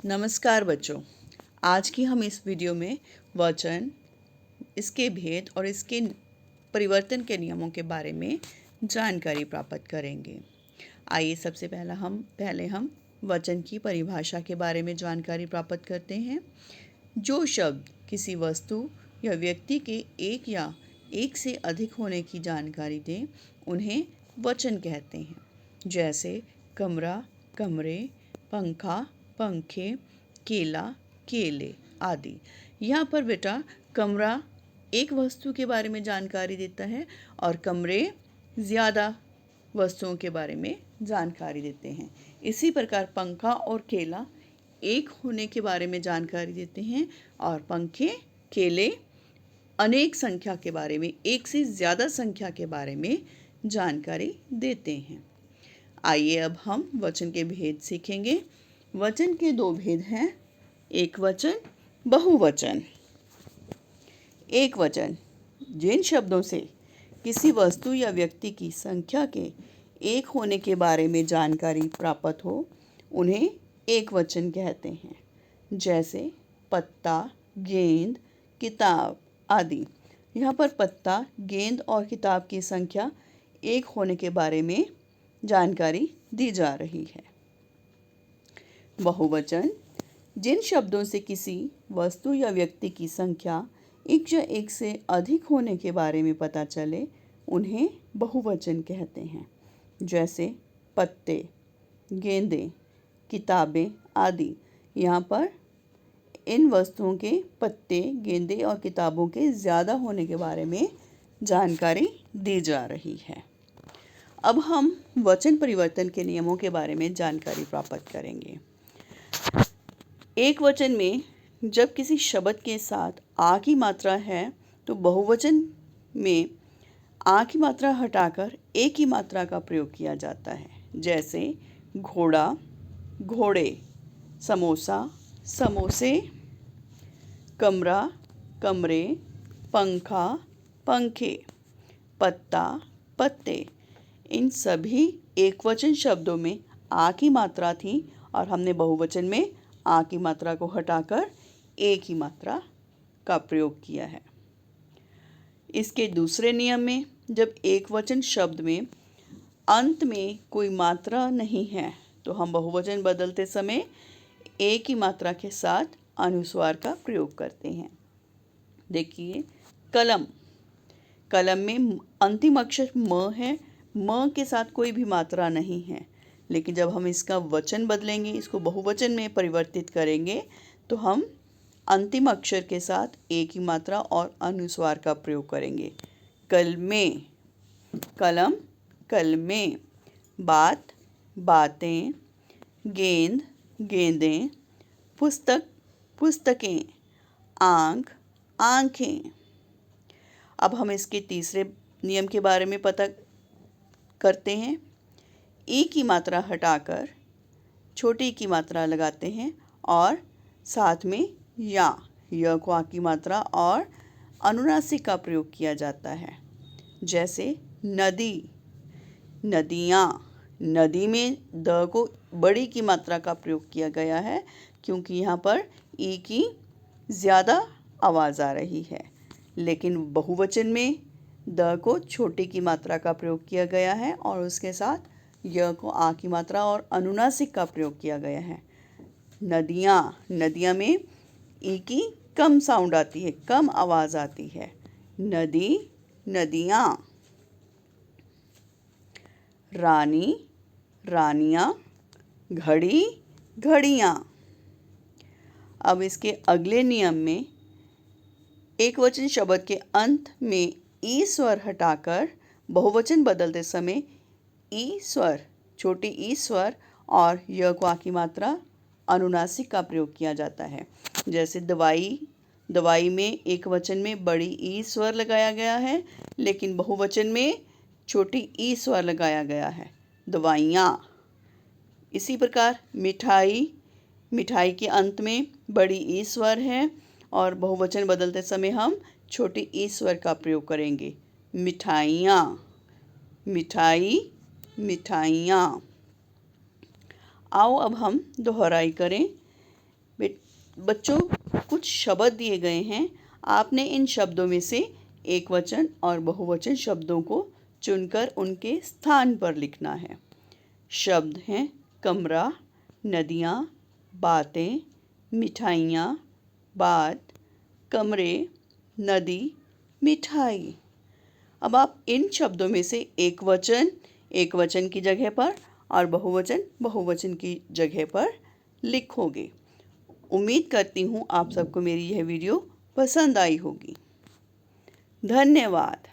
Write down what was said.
नमस्कार बच्चों। आज की हम इस वीडियो में वचन, इसके भेद और इसके परिवर्तन के नियमों के बारे में जानकारी प्राप्त करेंगे। आइए सबसे पहले हम वचन की परिभाषा के बारे में जानकारी प्राप्त करते हैं। जो शब्द किसी वस्तु या व्यक्ति के एक या एक से अधिक होने की जानकारी दें उन्हें वचन कहते हैं। जैसे कमरा, कमरे, पंखा, पंखे, केला, केले आदि। यहाँ पर बेटा कमरा एक वस्तु के बारे में जानकारी देता है और कमरे ज़्यादा वस्तुओं के बारे में जानकारी देते हैं। इसी प्रकार पंखा और केला एक होने के बारे में जानकारी देते हैं और पंखे, केले अनेक संख्या के बारे में, एक से ज़्यादा संख्या के बारे में जानकारी देते हैं। आइए अब हम वचन के भेद सीखेंगे। वचन के दो भेद हैं, एक वचन, बहुवचन। एक वचन जिन शब्दों से किसी वस्तु या व्यक्ति की संख्या के एक होने के बारे में जानकारी प्राप्त हो उन्हें एक वचन कहते हैं। जैसे पत्ता, गेंद, किताब आदि। यहाँ पर पत्ता, गेंद और किताब की संख्या एक होने के बारे में जानकारी दी जा रही है। बहुवचन जिन शब्दों से किसी वस्तु या व्यक्ति की संख्या एक या एक से अधिक होने के बारे में पता चले उन्हें बहुवचन कहते हैं। जैसे पत्ते, गेंदें, किताबें आदि। यहाँ पर इन वस्तुओं के पत्ते, गेंदें और किताबों के ज़्यादा होने के बारे में जानकारी दी जा रही है। अब हम वचन परिवर्तन के नियमों के बारे में जानकारी प्राप्त करेंगे। एक वचन में जब किसी शब्द के साथ आ की मात्रा है तो बहुवचन में आ की मात्रा हटाकर ए की मात्रा का प्रयोग किया जाता है। जैसे घोड़ा, घोड़े, समोसा, समोसे, कमरा, कमरे, पंखा, पंखे, पत्ता, पत्ते। इन सभी एकवचन शब्दों में आ की मात्रा थी और हमने बहुवचन में आ की मात्रा को हटाकर ए की मात्रा का प्रयोग किया है। इसके दूसरे नियम में जब एकवचन शब्द में अंत में कोई मात्रा नहीं है तो हम बहुवचन बदलते समय ए की मात्रा के साथ अनुस्वार का प्रयोग करते हैं। देखिए कलम, कलम में अंतिम अक्षर म है, म के साथ कोई भी मात्रा नहीं है, लेकिन जब हम इसका वचन बदलेंगे, इसको बहुवचन में परिवर्तित करेंगे तो हम अंतिम अक्षर के साथ ए की मात्रा और अनुस्वार का प्रयोग करेंगे। कलमे, कलम, कलमें, बात, बातें, गेंद, गेंदें, पुस्तक, पुस्तकें, आँख, आँखें। अब हम इसके तीसरे नियम के बारे में पता करते हैं। ई की मात्रा हटाकर छोटी की मात्रा लगाते हैं और साथ में या को आ की मात्रा और अनुनासिक का प्रयोग किया जाता है। जैसे नदी, नदियाँ। नदी में द को बड़ी की मात्रा का प्रयोग किया गया है क्योंकि यहाँ पर ई की ज़्यादा आवाज़ आ रही है, लेकिन बहुवचन में द को छोटी की मात्रा का प्रयोग किया गया है और उसके साथ य को आ की मात्रा और अनुनासिक का प्रयोग किया गया है। नदियाँ, नदियाँ में ई की कम साउंड आती है, कम आवाज़ आती है। नदी, नदियाँ। रानी, रानियाँ, घड़ी, घड़ियाँ। अब इसके अगले नियम में एकवचन शब्द के अंत में ई स्वर हटाकर बहुवचन बदलते समय ई स्वर, छोटी ई स्वर और य को आ की मात्रा अनुनासिक का प्रयोग किया जाता है। जैसे दवाई, दवाई में एक वचन में बड़ी ई स्वर लगाया गया है लेकिन बहुवचन में छोटी ई स्वर लगाया गया है, दवाइयाँ। इसी प्रकार मिठाई, मिठाई के अंत में बड़ी ई स्वर है और बहुवचन बदलते समय हम छोटी ई स्वर का प्रयोग करेंगे, मिठाइयाँ, मिठाई, मिठाइयाँ। आओ अब हम दोहराई करें। बच्चों, कुछ शब्द दिए गए हैं। आपने इन शब्दों में से एकवचन और बहुवचन शब्दों को चुनकर उनके स्थान पर लिखना है। शब्द हैं कमरा, नदियाँ, बातें, मिठाइयाँ, बात, कमरे, नदी, मिठाई। अब आप इन शब्दों में से एकवचन की जगह पर और बहुवचन की जगह पर लिखोगे। उम्मीद करती हूँ आप सबको मेरी यह वीडियो पसंद आई होगी। धन्यवाद।